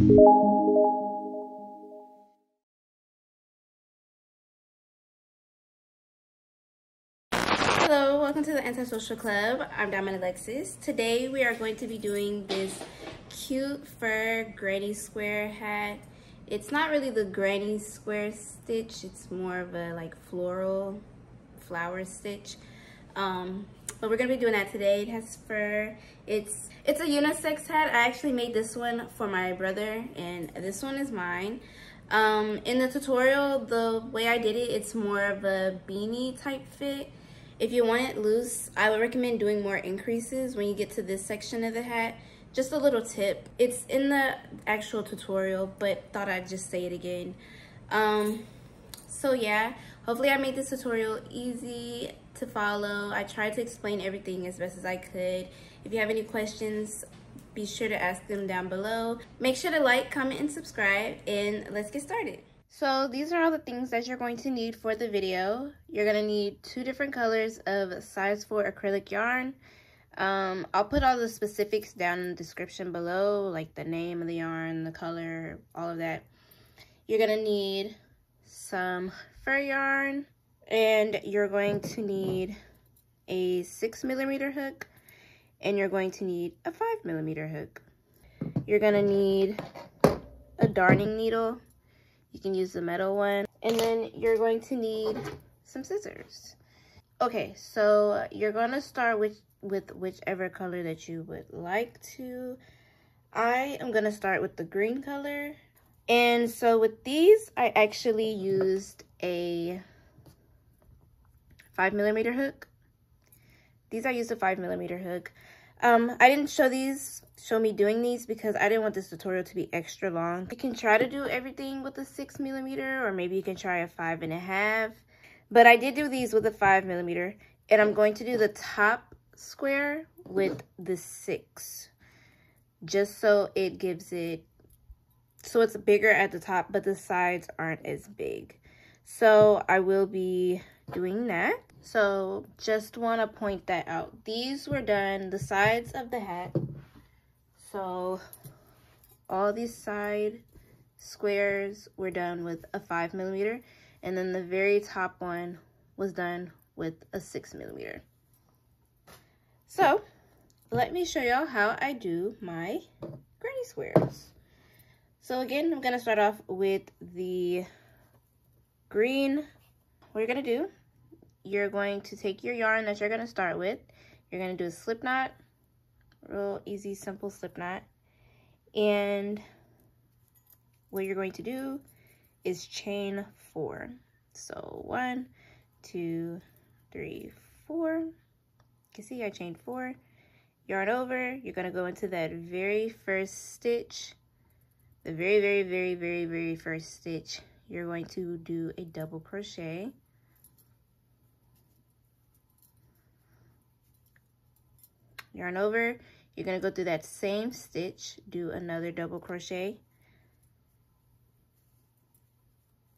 Hello, welcome to the Antisocial Club. I'm Diamond Alexis. Today we are going to be doing this cute fur granny square hat. It's not really the granny square stitch, it's more of a like floral flower stitch. But we're gonna be doing that today. It has fur. It's a unisex hat. I actually made this one for my brother and this one is mine. In the tutorial, the way I did it, it's more of a beanie type fit. If you want it loose, I would recommend doing more increases when you get to this section of the hat. Just a little tip. It's in the actual tutorial, but thought I'd just say it again. So yeah, hopefully I made this tutorial easy to follow. I tried to explain everything as best as I could. If you have any questions, be sure to ask them down below. Make sure to like, comment, and subscribe, and let's get started. So these are all the things that you're going to need for the video. You're gonna need 2 different colors of size 4 acrylic yarn. I'll put all the specifics down in the description below, like the name of the yarn, the color, all of that. You're gonna need some fur yarn, and you're going to need a 6mm hook, and you're going to need a 5mm hook. You're gonna need a darning needle. You can use the metal one, and then you're going to need some scissors. Okay, so you're gonna start with whichever color that you would like to. I am gonna start with the green color. And so with these, I actually used a 5mm hook. I used a 5mm hook. I didn't show me doing these because I didn't want this tutorial to be extra long. You can try to do everything with a 6mm, or maybe you can try a 5.5. But I did do these with a 5mm, and I'm going to do the top square with the 6, just so it gives it, so it's bigger at the top, but the sides aren't as big. So I will be doing that. So just want to point that out. These were done, the sides of the hat. So all these side squares were done with a 5mm, and then the very top one was done with a 6mm. So let me show y'all how I do my granny squares. So again, I'm gonna start off with the green. What you're gonna do, you're going to take your yarn that you're gonna start with. You're gonna do a slip knot, real easy, simple slip knot. And what you're going to do is chain 4. So 1, 2, 3, 4. You can see I chained 4. Yarn over, you're gonna go into that very first stitch. The very first stitch, you're going to do a double crochet. Yarn over, you're gonna go through that same stitch, do another double crochet.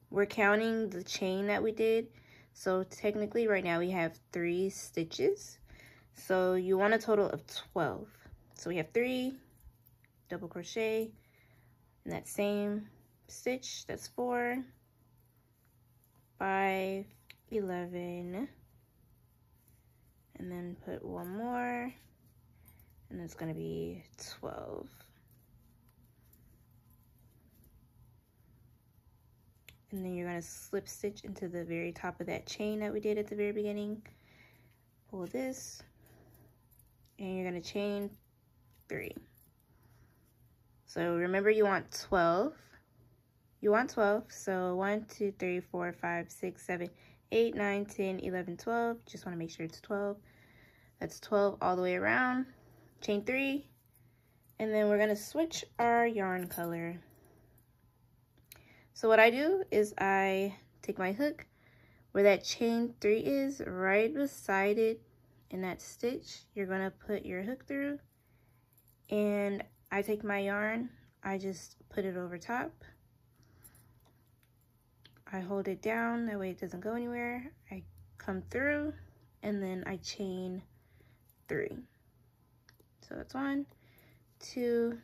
We're counting the chain that we did, so technically right now we have 3 stitches. So you want a total of 12. So we have 3 double crochet in that same stitch. That's 4, 5, 11, and then put 1 more, and it's gonna be 12. And then you're gonna slip stitch into the very top of that chain that we did at the very beginning. Pull this, and you're gonna chain 3. So remember, you want 12. You want 12. So 1, 2, 3, 4, 5, 6, 7, 8, 9, 10, 11, 12. Just want to make sure it's 12. That's 12 all the way around. Chain 3. And then we're going to switch our yarn color. So what I do is I take my hook where that chain 3 is, right beside it in that stitch. You're going to put your hook through, and I take my yarn, I just put it over top. I hold it down, that way it doesn't go anywhere. I come through, and then I chain 3. So that's 1, 2,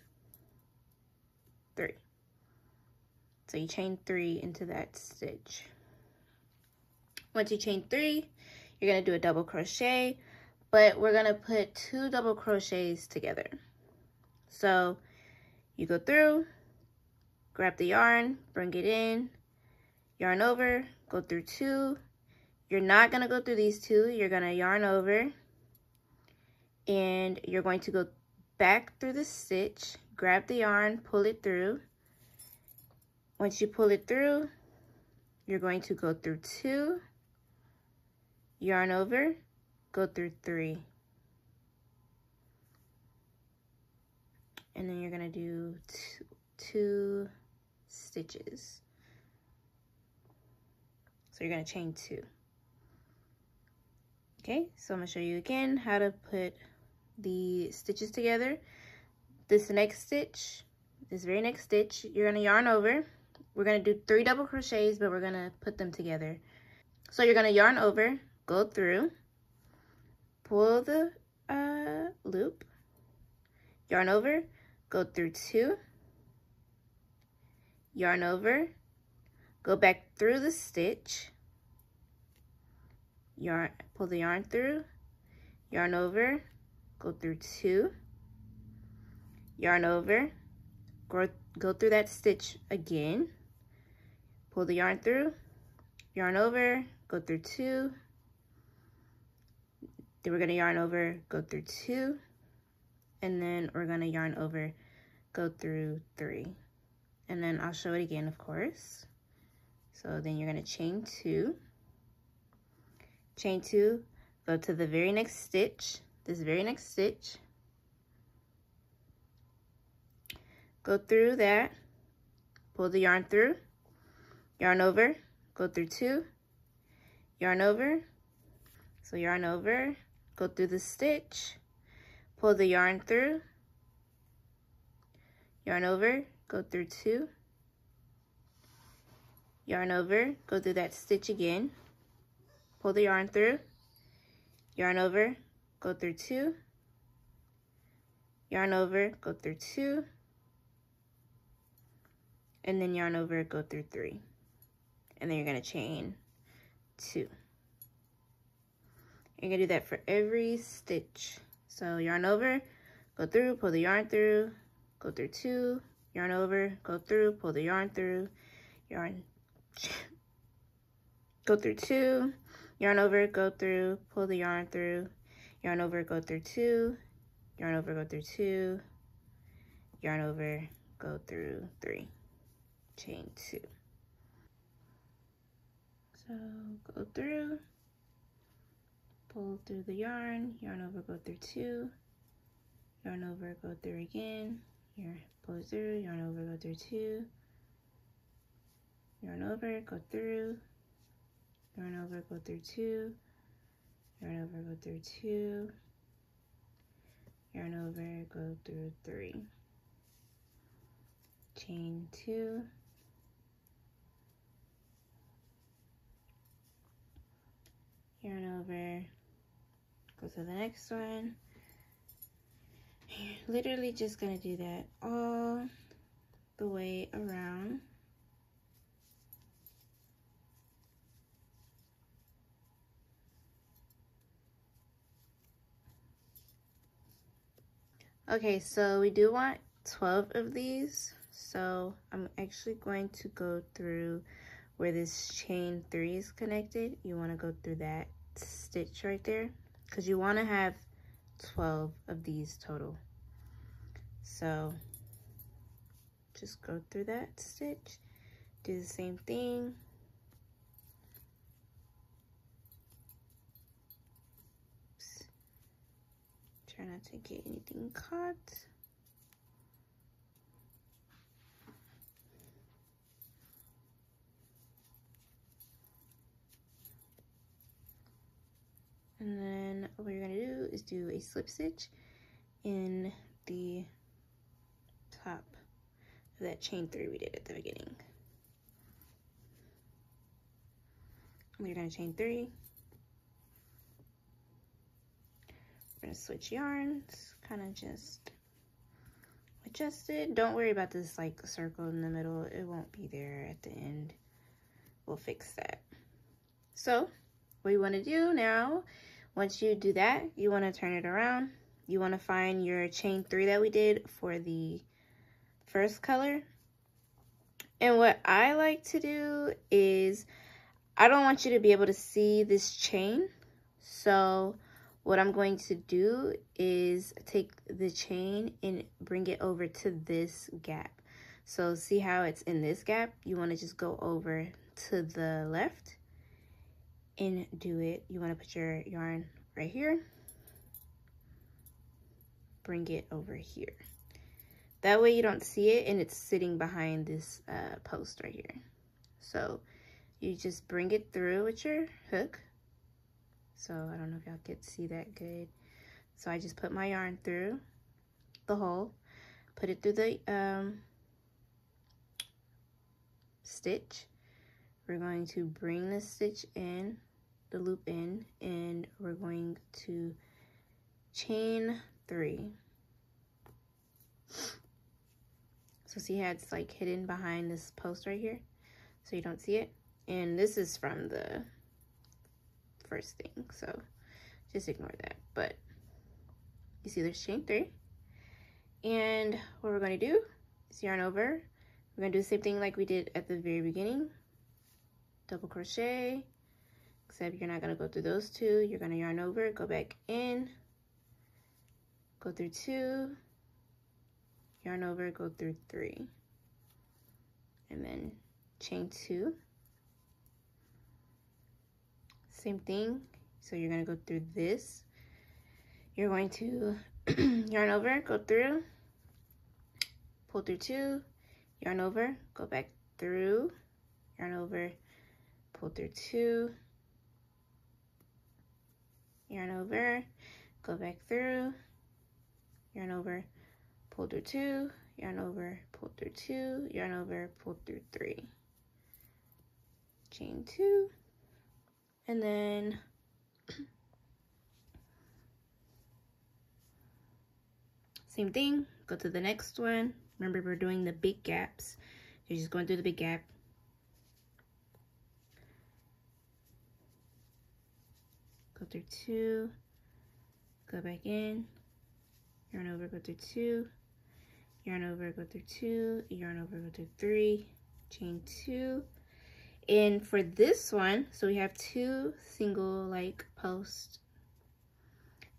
3. 3. So you chain 3 into that stitch. Once you chain 3, you're going to do a double crochet, but we're going to put 2 double crochets together. So you go through, grab the yarn, bring it in, yarn over, go through 2. You're not going to go through these 2. You're going to yarn over, and you're going to go back through the stitch, grab the yarn, pull it through. Once you pull it through, you're going to go through 2, yarn over, go through 3. And then you're going to do two stitches. So you're going to chain 2. Okay, so I'm going to show you again how to put the stitches together. This next stitch, this very next stitch, you're going to yarn over. We're going to do 3 double crochets, but we're going to put them together. So you're going to yarn over, go through, pull the loop, yarn over, go through 2, yarn over, go back through the stitch, yarn, pull the yarn through, yarn over, go through 2, yarn over, go through that stitch again, pull the yarn through, yarn over, go through 2, then we're going to yarn over, go through 2, and then we're going to yarn over, go through 3. And then I'll show it again, of course. So then you're going to chain 2, go to the very next stitch, this very next stitch, go through that, pull the yarn through, yarn over, go through 2, yarn over, so yarn over, go through the stitch, pull the yarn through, yarn over, go through 2, yarn over, go through that stitch again, pull the yarn through, yarn over, go through 2, yarn over, go through 2, and then yarn over, go through 3. And then you're going to chain 2. You're going to do that for every stitch. So yarn over, go through, pull the yarn through, go through 2, yarn over, go through, pull the yarn through, go through 2, yarn over, go through, pull the yarn through, yarn over, go through 2, yarn over, go through 2, yarn over, go through 3, chain 2. So go through, pull through the yarn, yarn over, go through 2, yarn over, go through again, pull through, yarn over, go through 2, yarn over, go through, yarn over, go through 2, yarn over, go through 2, yarn over, go through 3, chain 2, yarn over, go to the next one. You're literally just gonna do that all the way around. Okay, so we do want 12 of these, so I'm actually going to go through where this chain 3 is connected. You want to go through that stitch right there because you want to have 12 of these total. So just go through that stitch, do the same thing. Oops. Try not to get anything caught. And then what you're gonna do is do a slip stitch in the top of that chain 3 we did at the beginning. And you're gonna chain 3. We're gonna switch yarns, kind of just like adjusted. Don't worry about this like circle in the middle. It won't be there at the end. We'll fix that. So what you want to do now, once you do that, you want to turn it around. You want to find your chain 3 that we did for the first color. And what I like to do is, I don't want you to be able to see this chain. So what I'm going to do is take the chain and bring it over to this gap. So see how it's in this gap? You want to just go over to the left and do it. You want to put your yarn right here. Bring it over here. That way you don't see it and it's sitting behind this post right here. So you just bring it through with your hook. So I don't know if y'all can see that good. So I just put my yarn through the hole, put it through the stitch. We're going to bring the stitch in, the loop in, and we're going to chain 3. So see how it's like hidden behind this post right here? So you don't see it. And this is from the first thing, so just ignore that. But you see there's chain 3. And what we're going to do is yarn over. We're going to do the same thing like we did at the very beginning. Double crochet, except you're not going to go through those 2. You're going to yarn over, go back in, go through 2, yarn over, go through 3, and then chain 2. Same thing. So you're going to go through this. You're going to yarn over, go through, pull through 2, yarn over, go back through, yarn over, pull through 2, yarn over, go back through, yarn over, pull through 2, yarn over, pull through 2, yarn over, pull through 3, chain 2, and then same thing, go to the next one. Remember, we're doing the big gaps. You're just going through the big gap. Go through 2, go back in, yarn over, go through 2, yarn over, go through 2, yarn over, go through 3, chain 2. And for this one, so we have 2 single like posts,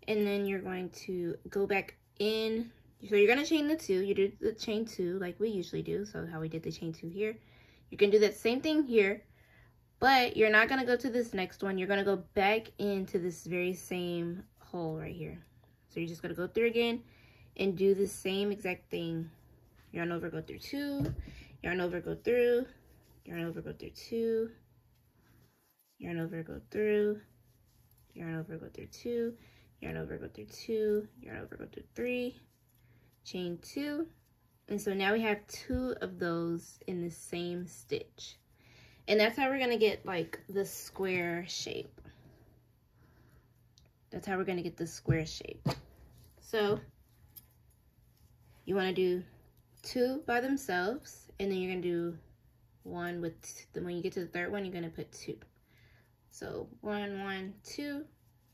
and then you're going to go back in. So you're going to chain the 2. You do the chain 2 like we usually do, so how we did the chain 2 here. You can do that same thing here, but you're not going to go to this next one. You're going to go back into this very same hole right here. So you're just going to go through again and do the same exact thing. Yarn over, go through 2, yarn over, go through, yarn over, go through 2, yarn over, go through, yarn over, go through 2, yarn over, go through 2, yarn over, go through 3, chain 2. And so now we have 2 of those in the same stitch. And that's how we're going to get like the square shape. That's how we're going to get the square shape. So you want to do 2 by themselves, and then you're going to do 1 with when you get to the third one, you're going to put 2. So 1, 1, 2.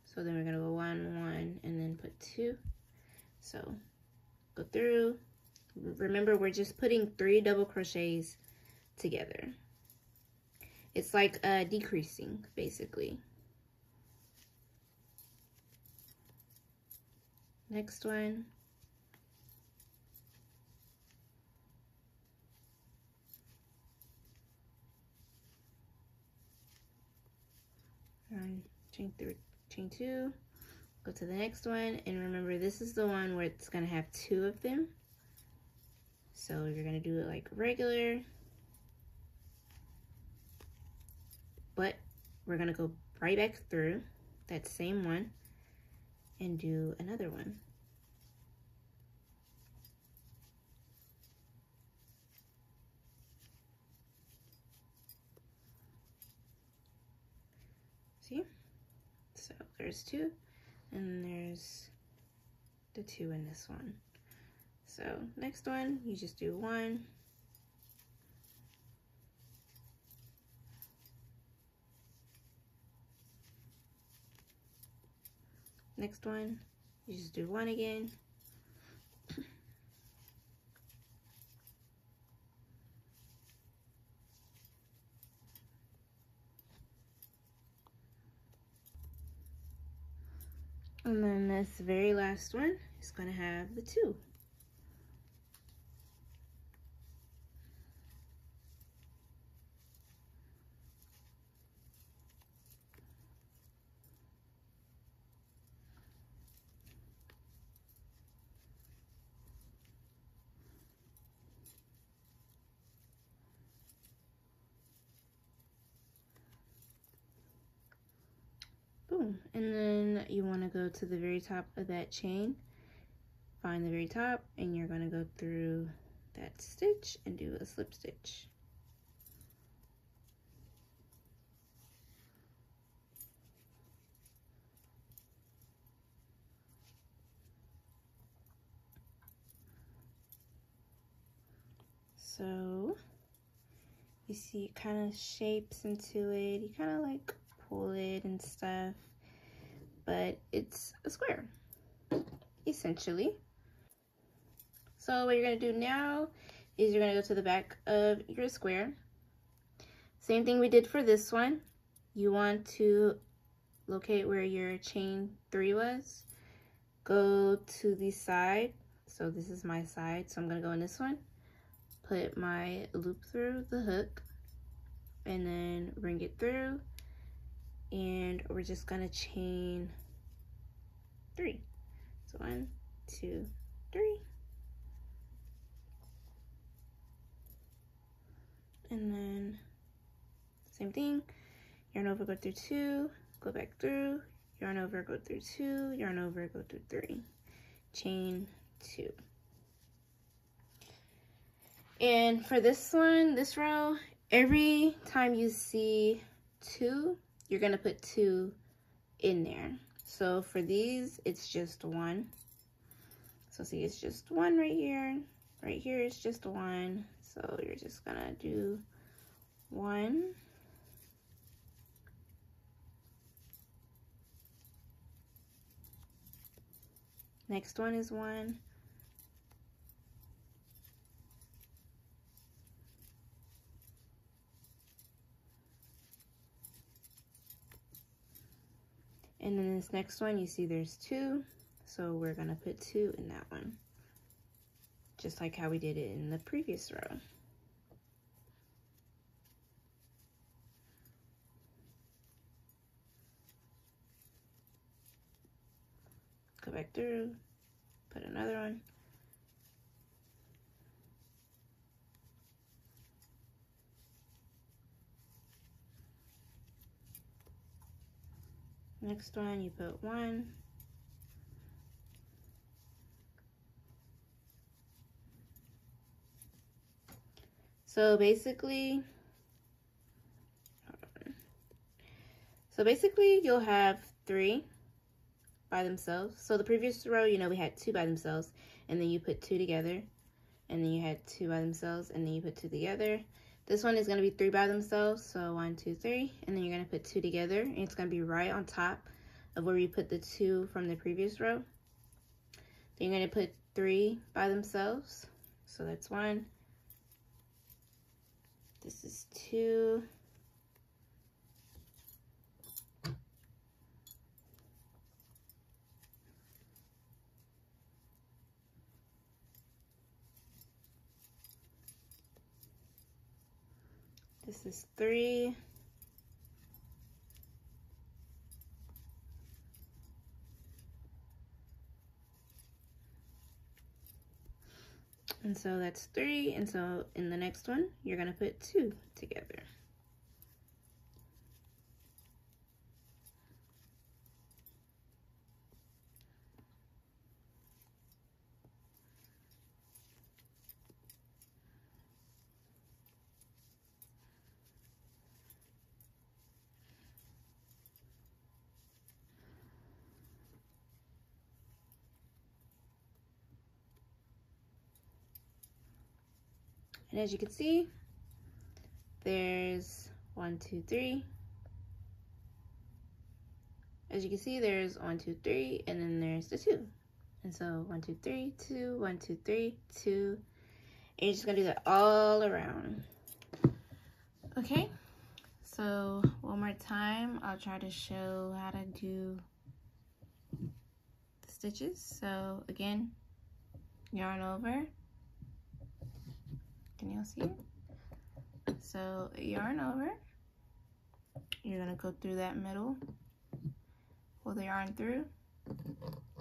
So then we're going to go 1, 1, and then put 2. So go through. Remember, we're just putting 3 double crochets together. It's like decreasing, basically. Next one. Chain 3, chain 2. Go to the next one, and remember, this is the one where it's gonna have 2 of them. So you're gonna do it like regular, but we're gonna go right back through that same one and do another one. See? So there's 2, and there's the 2 in this one. So next one, you just do 1. Next one, you just do 1 again. And then this very last one is going to have the 2. Boom. And then you want to go to the very top of that chain, find the very top, and you're going to go through that stitch and do a slip stitch. So you see it kind of shapes into it. You kind of like pull it and stuff, but it's a square essentially. So what you're going to do now is you're going to go to the back of your square. Same thing we did for this one. You want to locate where your chain 3 was. Go to the side. So this is my side, so I'm going to go in this one. Put my loop through the hook and then bring it through, and we're just going to chain 3. So 1, 2, 3. And then same thing, yarn over, go through 2, go back through, yarn over, go through 2, yarn over, go through 3, chain 2. And for this one, this row, every time you see 2, you're gonna put 2 in there. So for these, it's just 1. So see, it's just 1 right here. Right here is just 1. So you're just gonna do 1. Next one is 1. And then this next one, you see there's 2. So we're gonna put 2 in that one. Just like how we did it in the previous row. Go back through, put another one. Next one, you put 1. So basically, you'll have 3 by themselves. So the previous row, you know, we had 2 by themselves, and then you put 2 together, and then you had 2 by themselves, and then you put 2 together. This one is going to be 3 by themselves, so 1, 2, 3, and then you're going to put 2 together, and it's going to be right on top of where you put the 2 from the previous row. Then you're going to put 3 by themselves, so that's 1. This is 2. This is 3. And so that's 3. And so in the next one, you're going to put 2 together. And as you can see, there's 1, 2, 3. As you can see, there's 1, 2, 3, and then there's the 2. And so 1, 2, 3, 2, 1, 2, 3, 2. And you're just gonna do that all around. Okay, so one more time, I'll try to show how to do the stitches. So again, yarn over. Can y'all see it? So yarn over. You're gonna go through that middle, pull the yarn through,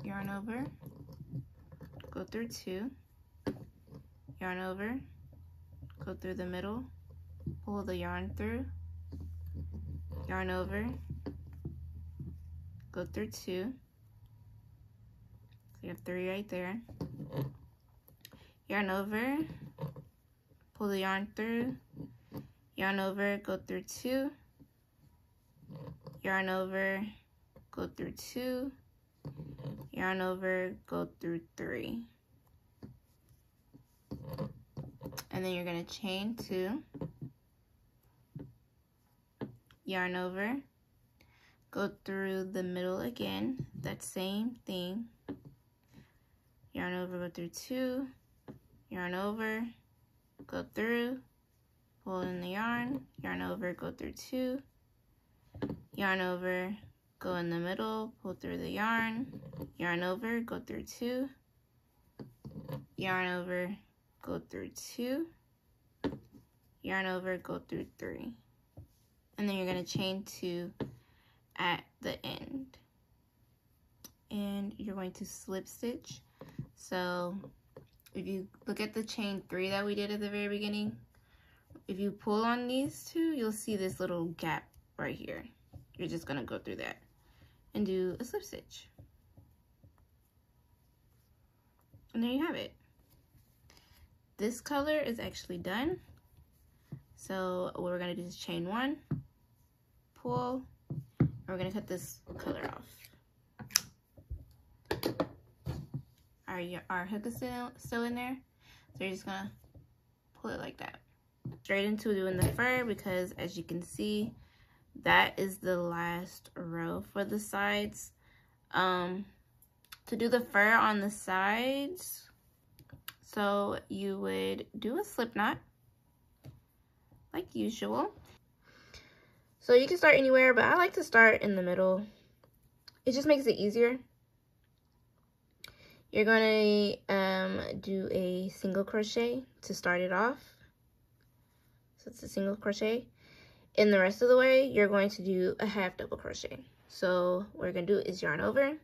yarn over, go through 2, yarn over, go through the middle, pull the yarn through, yarn over, go through 2. So you have 3 right there. Yarn over, pull the yarn through, yarn over, go through 2, yarn over, go through 2, yarn over, go through 3. And then you're going to chain 2, yarn over, go through the middle again, that same thing, yarn over, go through 2, yarn over, go through, pull in the yarn, yarn over, go through 2, yarn over, go in the middle, pull through the yarn over, go through 2, yarn over, go through 2, yarn over, go through 3. And then you're going to chain 2 at the end. And you're going to slip stitch. So if you look at the chain 3 that we did at the very beginning, if you pull on these 2, you'll see this little gap right here. You're just going to go through that and do a slip stitch. And there you have it. This color is actually done. So what we're going to do is chain 1, pull, and we're going to cut this color off. Our hook is still in there, so you're just going to pull it like that. Straight into doing the fur, because as you can see, that is the last row for the sides. To do the fur on the sides, so you would do a slip knot like usual. So you can start anywhere, but I like to start in the middle. It just makes it easier. You're going to do a single crochet to start it off. So it's a single crochet. And the rest of the way, you're going to do a half double crochet. So what we're going to do is yarn over,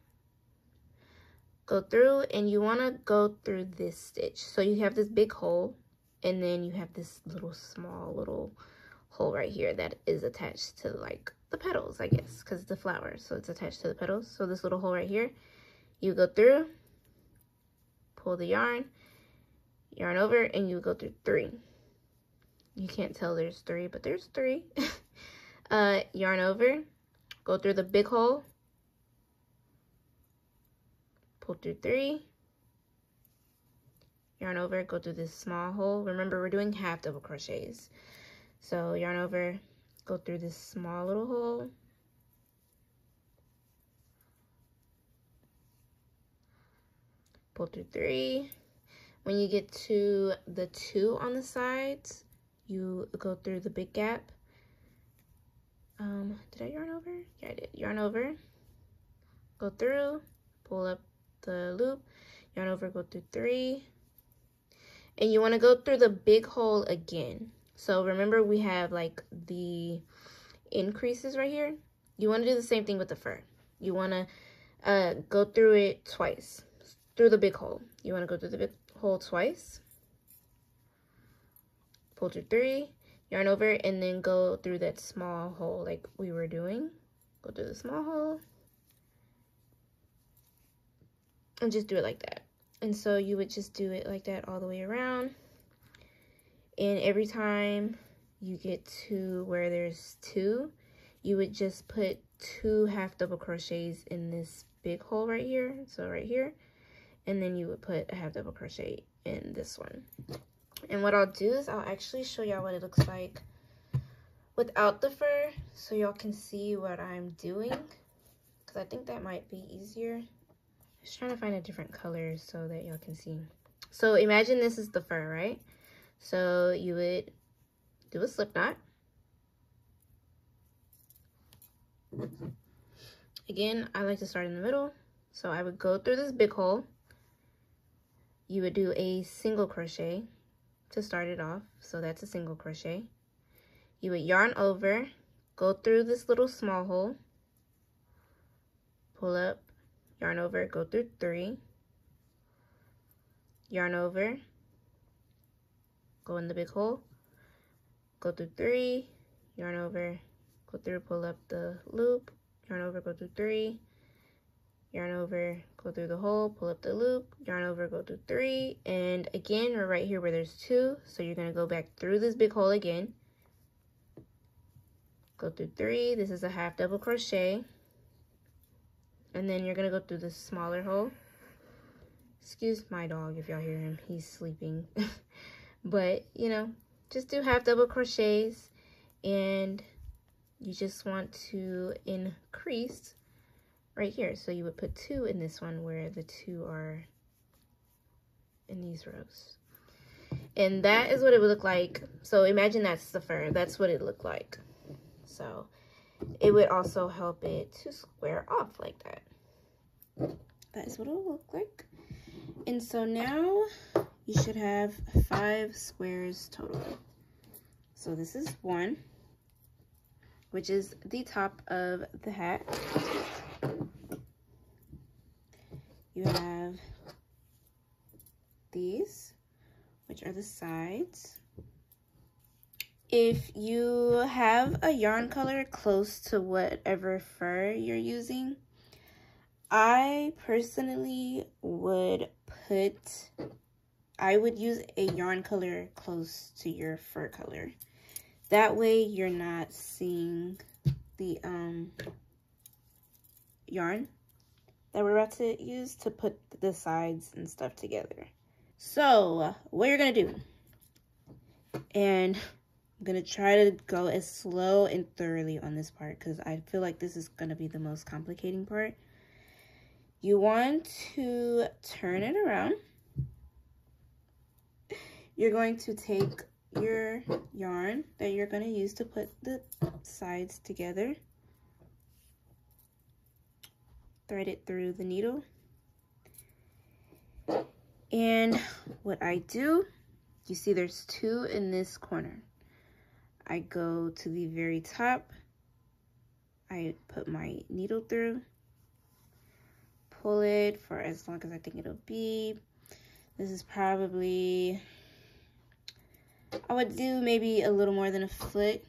go through, and you want to go through this stitch. So you have this big hole, and then you have this small little hole right here that is attached to like the petals, I guess, because it's the flower, so it's attached to the petals. So this little hole right here, you go through, pull the yarn over, and you go through 3. You can't tell there's 3, but there's 3. Yarn over, go through the big hole, pull through 3, yarn over, go through this small hole. Remember, we're doing half double crochets. So yarn over, go through this small little hole, pull through 3. When you get to the 2 on the sides, you go through the big gap. Did I yarn over? Yeah, I did. Yarn over, go through, pull up the loop, yarn over, go through 3. And you want to go through the big hole again. So remember, we have like the increases right here. You want to do the same thing with the fur. You want to go through it twice, through the big hole. You want to go through the big hole twice, pull through 3, yarn over, and then go through that small hole like we were doing. Go through the small hole and just do it like that. And so you would just do it like that all the way around. And every time you get to where there's 2, you would just put 2 half double crochets in this big hole right here. So right here. And then you would put a half double crochet in this one. And what I'll do is I'll actually show y'all what it looks like without the fur, so y'all can see what I'm doing, because I think that might be easier. Just trying to find a different color so that y'all can see. So imagine this is the fur, right? So you would do a slip knot. Again, I like to start in the middle. So I would go through this big hole. You would do a single crochet to start it off. So that's a single crochet. You would yarn over, go through this little small hole, pull up, yarn over, go through 3, yarn over, go in the big hole, go through 3, yarn over, go through, pull up the loop, yarn over, go through 3, yarn over, go through the hole, pull up the loop, yarn over, go through 3, and again, we're right here where there's 2, so you're going to go back through this big hole again, go through 3, this is a half double crochet, and then you're going to go through this smaller hole. Excuse my dog if y'all hear him, he's sleeping. But, you know, just do half double crochets, and you just want to increase right here. So you would put 2 in this one where the 2 are in these rows. And that is what it would look like. So imagine that's the fur. That's what it looked like. So it would also help it to square off like that. That is what it will look like. And so now you should have 5 squares total. So this is 1, which is the top of the hat. You have these, which are the sides. If you have a yarn color close to whatever fur you're using, I personally would use a yarn color close to your fur color. That way you're not seeing the yarn that we're about to use to put the sides and stuff together. So what you're gonna do, and I'm gonna try to go as slow and thoroughly on this part because I feel like this is gonna be the most complicating part. You want to turn it around. You're going to take your yarn that you're going to use to put the sides together, thread it through the needle, and what I do, you see there's 2 in this corner. I go to the very top, I put my needle through, pull it for as long as I think it'll be. This is probably, I would do maybe a little more than a foot.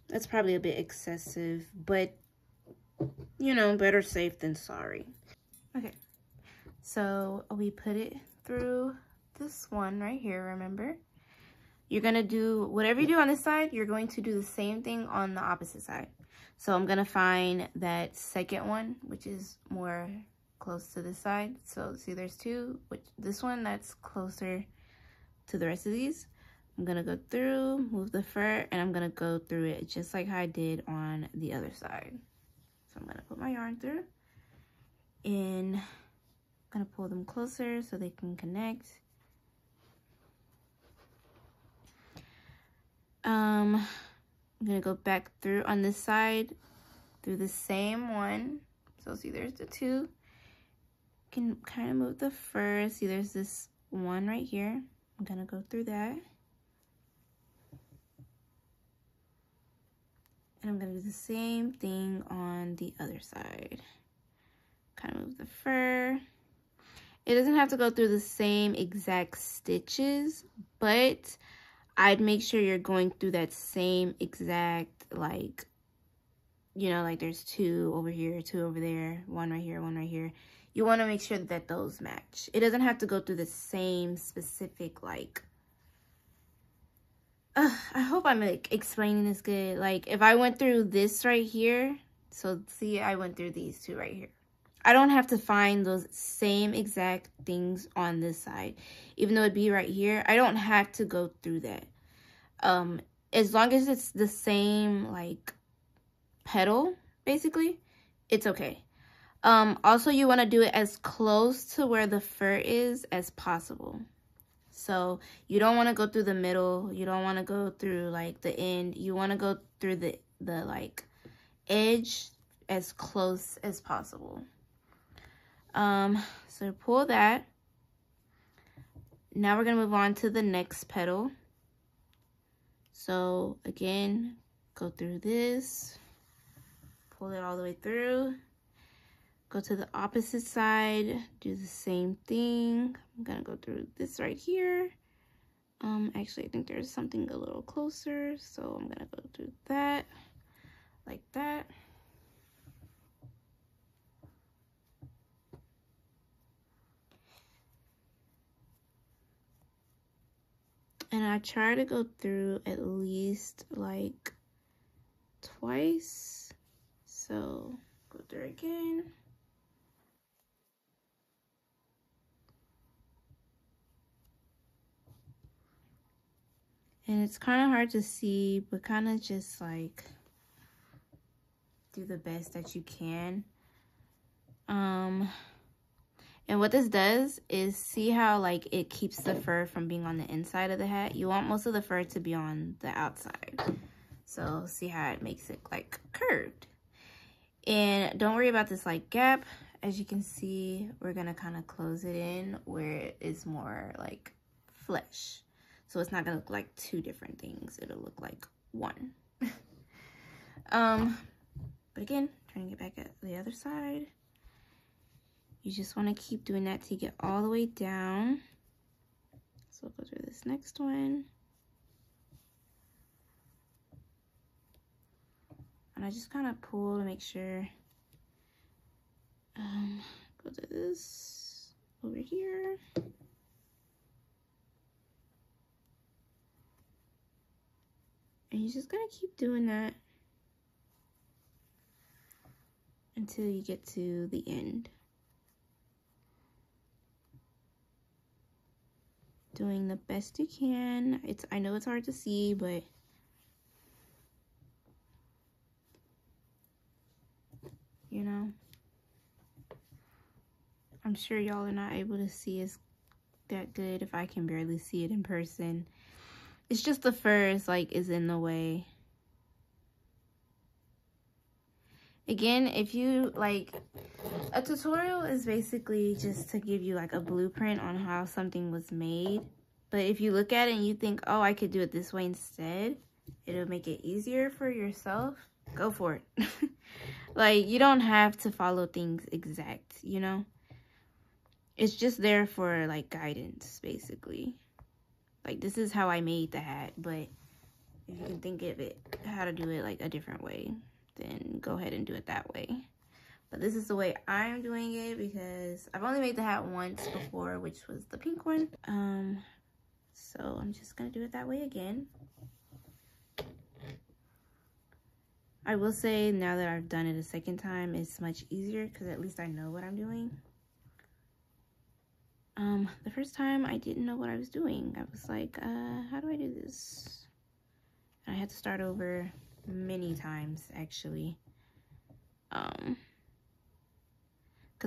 That's probably a bit excessive, but you know, better safe than sorry. Okay, so we put it through this one right here, remember? You're gonna do, whatever you do on this side, you're going to do the same thing on the opposite side. So I'm gonna find that second one, which is more close to this side. So see there's 2, which this one that's closer to the rest of these. I'm gonna go through, move the fur, and I'm gonna go through it just like how I did on the other side. So I'm gonna put my yarn through, and I'm gonna pull them closer so they can connect. I'm gonna go back through on this side through the same one. So see there's the 2. You can kind of move the fur. See there's this one right here. I'm gonna go through that. And I'm gonna do the same thing on the other side. Kind of move the fur. It doesn't have to go through the same exact stitches, but I'd make sure you're going through that same exact, like, you know, like there's 2 over here, 2 over there, 1 right here, 1 right here. You want to make sure that those match. It doesn't have to go through the same specific, like, I hope I'm like explaining this good. Like if I went through this right here, so see I went through these 2 right here. I don't have to find those same exact things on this side. Even though it'd be right here, I don't have to go through that. As long as it's the same, like, petal, basically, it's okay. Also, you want to do it as close to where the fur is as possible. So you don't want to go through the middle. You don't want to go through, like, the end. You want to go through the like, edge as close as possible. So pull that. Now we're going to move on to the next petal. So again, go through this, pull it all the way through, go to the opposite side, do the same thing. I'm going to go through this right here. Actually, I think there's something a little closer, so I'm going to go through that, like that. And I try to go through at least like twice. So go through again. And it's kind of hard to see, but kind of just like do the best that you can. And what this does is, see how like it keeps the fur from being on the inside of the hat? You want most of the fur to be on the outside. So see how it makes it like curved. And don't worry about this like gap. As you can see, we're gonna kind of close it in where it is more like flesh. So it's not gonna look like two different things. It'll look like one. But again, turning it back at the other side. You just want to keep doing that till you get all the way down. So we'll go through this next one. And I just kind of pull to make sure. Go to this over here. And you're just gonna keep doing that until you get to the end. Doing the best you can. I know it's hard to see, but you know, I'm sure y'all are not able to see it that good if I can barely see it in person. It's just the fur is in the way. Again, if you like, a tutorial is basically just to give you like a blueprint on how something was made. But if you look at it and you think, oh, I could do it this way instead, it'll make it easier for yourself, go for it. Like, you don't have to follow things exact, you know? It's just there for like guidance, basically. Like, this is how I made the hat, but if you can think of it, how to do it like a different way, then go ahead and do it that way. But this is the way I'm doing it because I've only made the hat once before, which was the pink one. So I'm just gonna do it that way again. I will say now that I've done it a second time, it's much easier because at least I know what I'm doing. The first time I didn't know what I was doing. I was like, how do I do this? And I had to start over many times actually. Because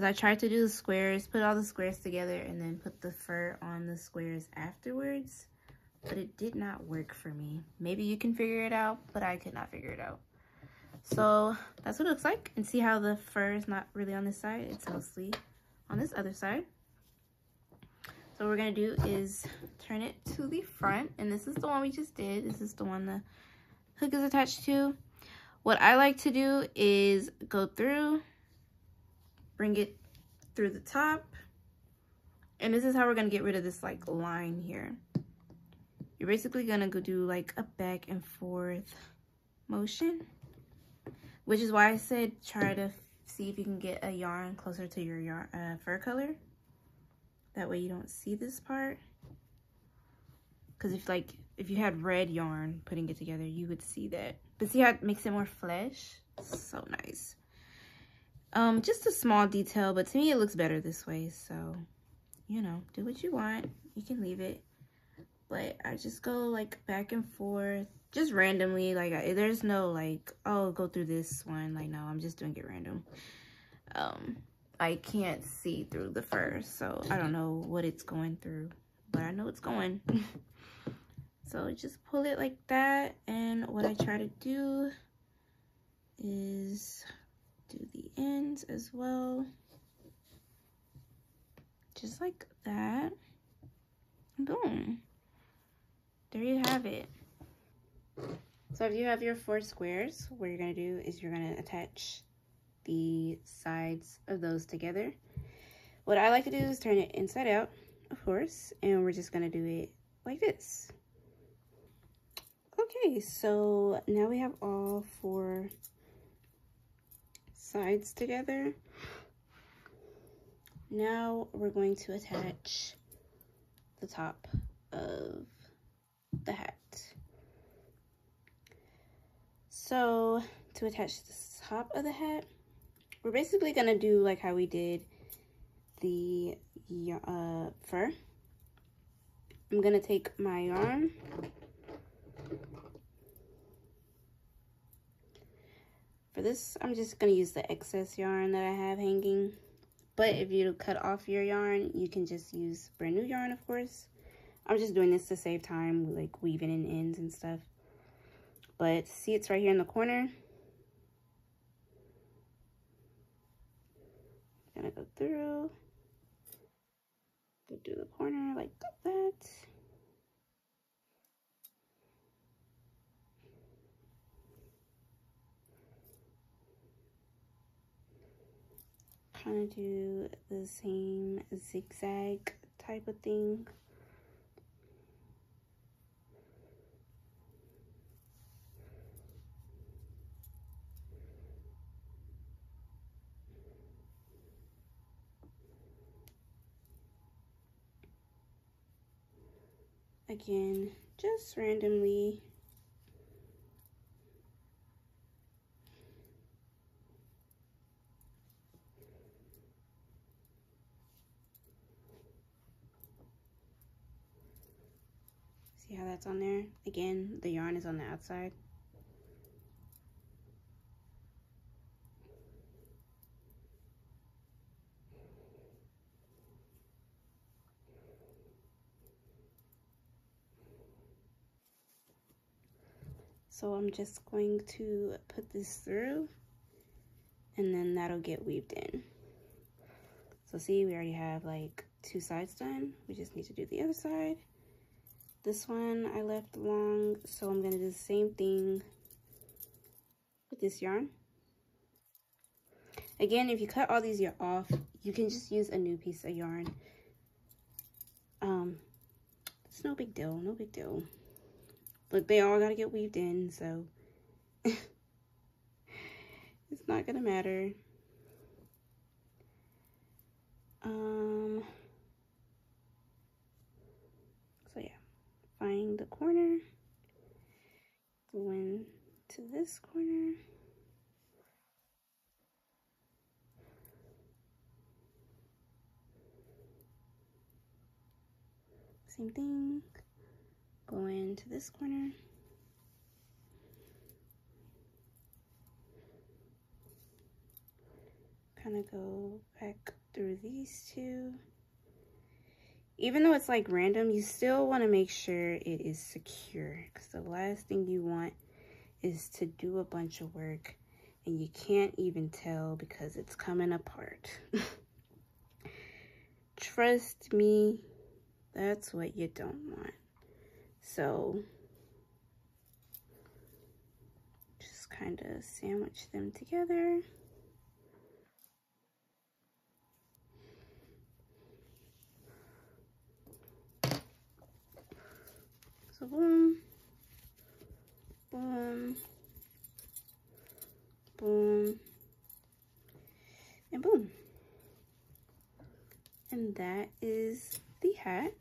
I tried to do the squares, put all the squares together, and then put the fur on the squares afterwards. But it did not work for me. Maybe you can figure it out, but I could not figure it out. So that's what it looks like. And see how the fur is not really on this side? It's mostly on this other side. So what we're going to do is turn it to the front. And this is the one we just did. This is the one the hook is attached to. What I like to do is go through, bring it through the top, and this is how we're gonna get rid of this like line here. You're basically gonna go do like a back and forth motion, which is why I said try to see if you can get a yarn closer to your yarn fur color. That way you don't see this part. Because if you had red yarn putting it together, you would see that. But see how it makes it more flesh? So nice. Just a small detail, but to me it looks better this way. So, you know, do what you want. You can leave it. But I just go like back and forth, just randomly. Like there's no like, oh, go through this one. Like, no, I'm just doing it random. I can't see through the fur, so I don't know what it's going through, but I know it's going. So just pull it like that, and what I try to do is do the ends as well, just like that. Boom, there you have it. So if you have your 4 squares, what you're gonna do is you're gonna attach the sides of those together. What I like to do is turn it inside out, of course, and we're just gonna do it like this. Okay, so now we have all 4 sides together. Now we're going to attach the top of the hat. So to attach the top of the hat, we're basically gonna do like how we did the fur. I'm gonna take my yarn, for this I'm just gonna use the excess yarn that I have hanging, but if you cut off your yarn, you can just use brand new yarn, of course. I'm just doing this to save time, like weaving in ends and stuff. But see, it's right here in the corner. Gonna go through, go through the corner like that. Kind of do the same zigzag type of thing. Again, just randomly. See how that's on there? Again, the yarn is on the outside. So I'm just going to put this through, and then that'll get weaved in. So see, we already have like 2 sides done. We just need to do the other side. This one I left long, so I'm gonna do the same thing with this yarn. Again, if you cut all these off, you can just use a new piece of yarn. It's no big deal, no big deal. Look, they all gotta get weaved in, so it's not gonna matter. So yeah, find the corner, go into this corner. Same thing, go into this corner. Kind of go back through these 2. Even though it's like random, you still want to make sure it is secure, because the last thing you want is to do a bunch of work and you can't even tell because it's coming apart. Trust me, that's what you don't want. So just kind of sandwich them together. So boom, boom, boom, and boom. And that is the hat.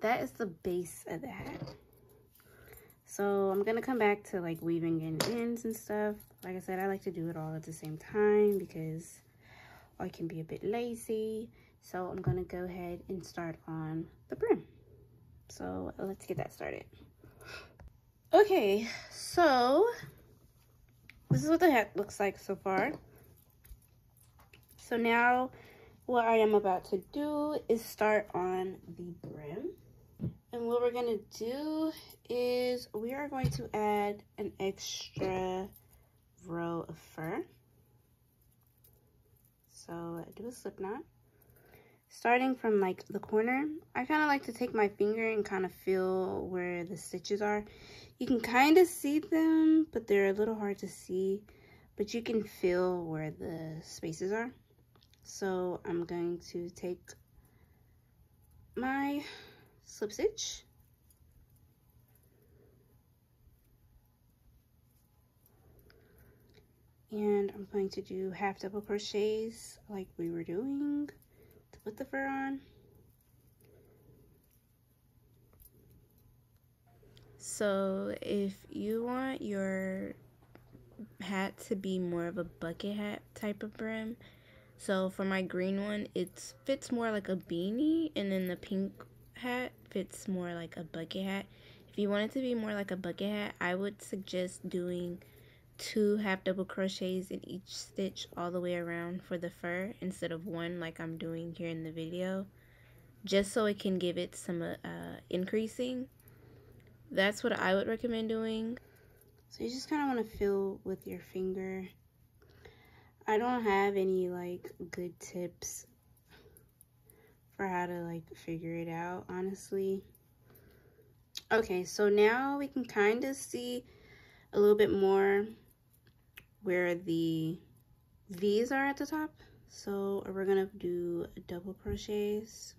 That is the base of the hat. So I'm gonna come back to like weaving in ends and stuff. Like I said, I like to do it all at the same time because I can be a bit lazy. So I'm gonna go ahead and start on the brim. So let's get that started. Okay, so this is what the hat looks like so far. So now what I am about to do is start on the brim. And what we're gonna do is we are going to add an extra row of fur. So do a slip knot. Starting from like the corner, I kind of like to take my finger and kind of feel where the stitches are. You can kind of see them, but they're a little hard to see, but you can feel where the spaces are. So I'm going to take my slip stitch and I'm going to do half double crochets like we were doing to put the fur on. So if you want your hat to be more of a bucket hat type of brim, so for my green one, it fits more like a beanie, and then the pink hat fits more like a bucket hat. If you want it to be more like a bucket hat, I would suggest doing 2 half double crochets in each stitch all the way around for the fur instead of 1 like I'm doing here in the video, just so it can give it some increasing. That's what I would recommend doing. So you just kind of want to feel with your finger. I don't have any like good tips for how to like figure it out, honestly. Okay, so now we can kind of see a little bit more where the V's are at the top. So we're gonna do double crochets.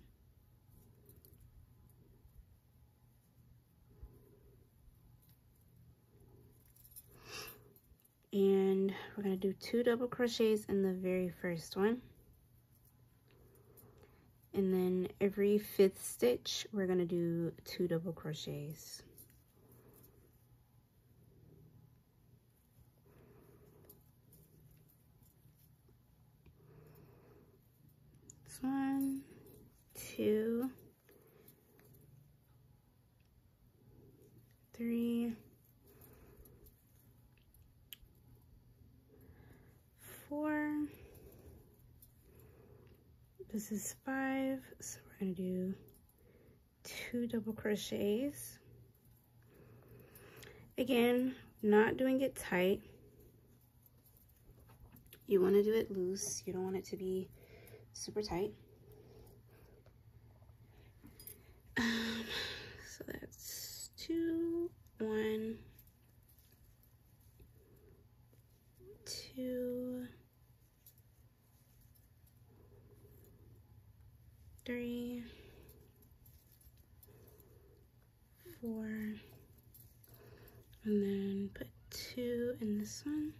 And we're gonna do 2 double crochets in the very first one. And then every 5th stitch, we're gonna do 2 double crochets. That's 1, 2, 3, 4. This is 5, so we're gonna do 2 double crochets. Again, not doing it tight. You want to do it loose. You don't want it to be super tight. So that's 2, 1, 2, 3, 4, and then put 2 in this one.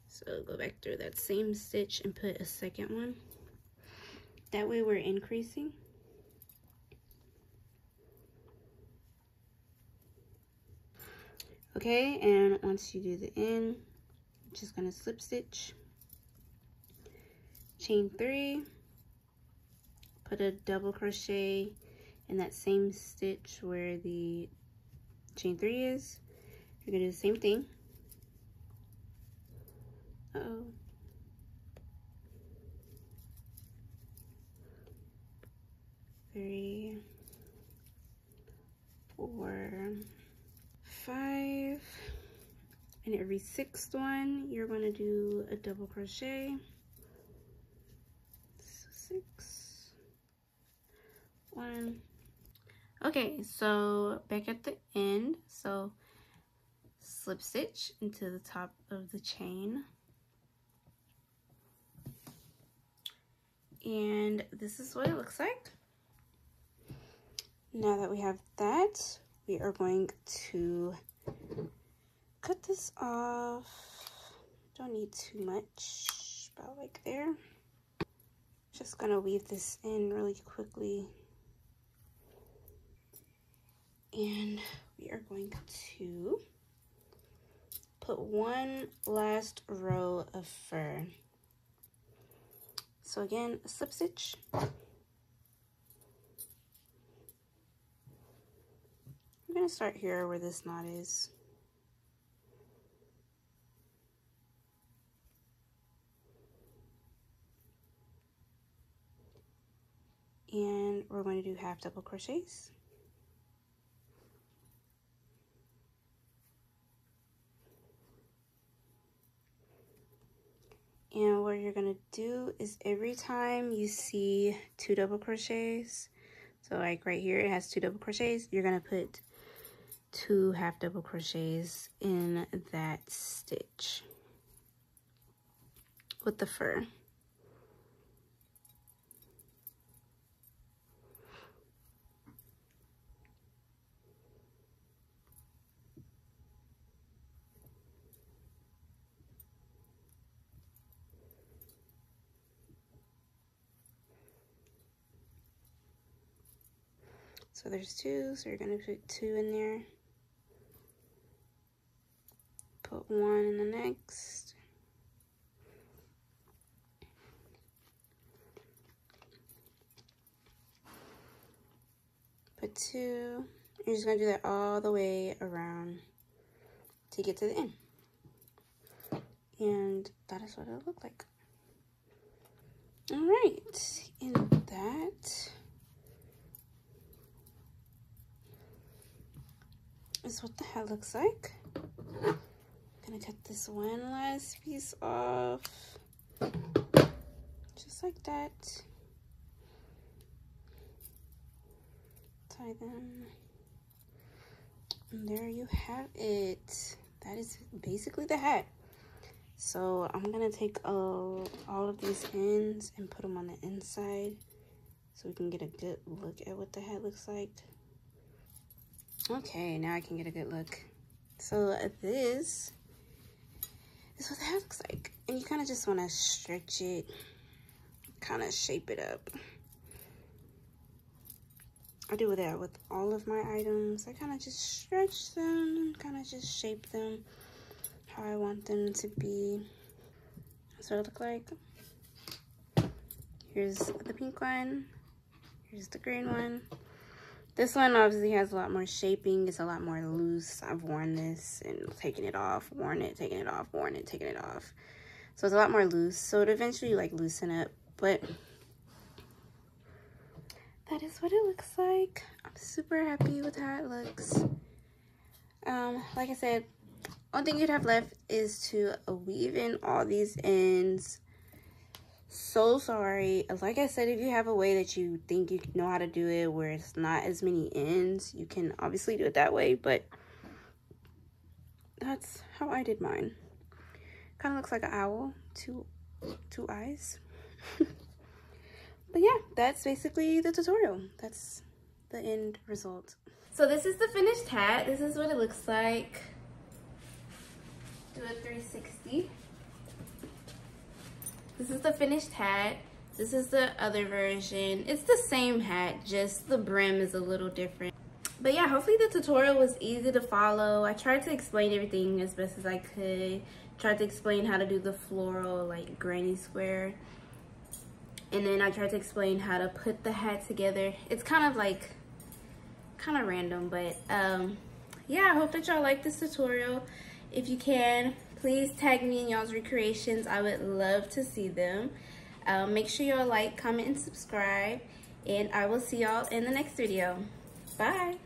So go back through that same stitch and put a second one. That way we're increasing. Okay, and once you do the end, I'm just gonna slip stitch, chain 3, put a double crochet in that same stitch where the chain 3 is. You're gonna do the same thing. Uh-oh. 3, 4, 5, and every 6th one you're going to do a double crochet. So 6, 1. Okay, so back at the end, so slip stitch into the top of the chain, and this is what it looks like. Now that we have that, we are going to cut this off. Don't need too much, about like there. Just gonna weave this in really quickly, and we are going to put one last row of fur. So again, a slip stitch. I'm gonna start here where this knot is. And we're going to do half double crochets. And what you're gonna do is every time you see 2 double crochets, so like right here it has 2 double crochets, you're gonna put 2 half double crochets in that stitch with the fur. So there's 2, so you're gonna put 2 in there. Put 1 in the next. Put 2. You're just gonna do that all the way around to get to the end. And that is what it'll look like. All right, and that is what the hat looks like. I'm gonna cut this one last piece off, just like that. Tie them, and there you have it. That is basically the hat. So I'm gonna take all of these ends and put them on the inside so we can get a good look at what the hat looks like. Okay, now I can get a good look. So this is what the hat looks like. And you kind of just want to stretch it, kind of shape it up. I do that with all of my items. I kind of just stretch them, kind of just shape them how I want them to be. That's what it looks like. Here's the pink one. Here's the green one. This one obviously has a lot more shaping. It's a lot more loose. I've worn this and taken it off, worn it, taken it off, worn it, taken it off. So it's a lot more loose. So it eventually like loosen up, but that is what it looks like. I'm super happy with how it looks. Like I said, one thing you'd have left is to weave in all these ends. So sorry. Like I said, if you have a way that you think you know how to do it where it's not as many ends, you can obviously do it that way, but that's how I did mine. Kind of looks like an owl, two eyes. But yeah, that's basically the tutorial. That's the end result. So this is the finished hat. This is what it looks like. Do a 360. This is the finished hat. This is the other version. It's the same hat, just the brim is a little different. But yeah, hopefully the tutorial was easy to follow. I tried to explain everything as best as I could. Tried to explain how to do the floral, like granny square. And then I tried to explain how to put the hat together. It's kind of random, but yeah, I hope that y'all like this tutorial. If you can, please tag me in y'all's recreations. I would love to see them. Make sure y'all like, comment, and subscribe. And I will see y'all in the next video. Bye.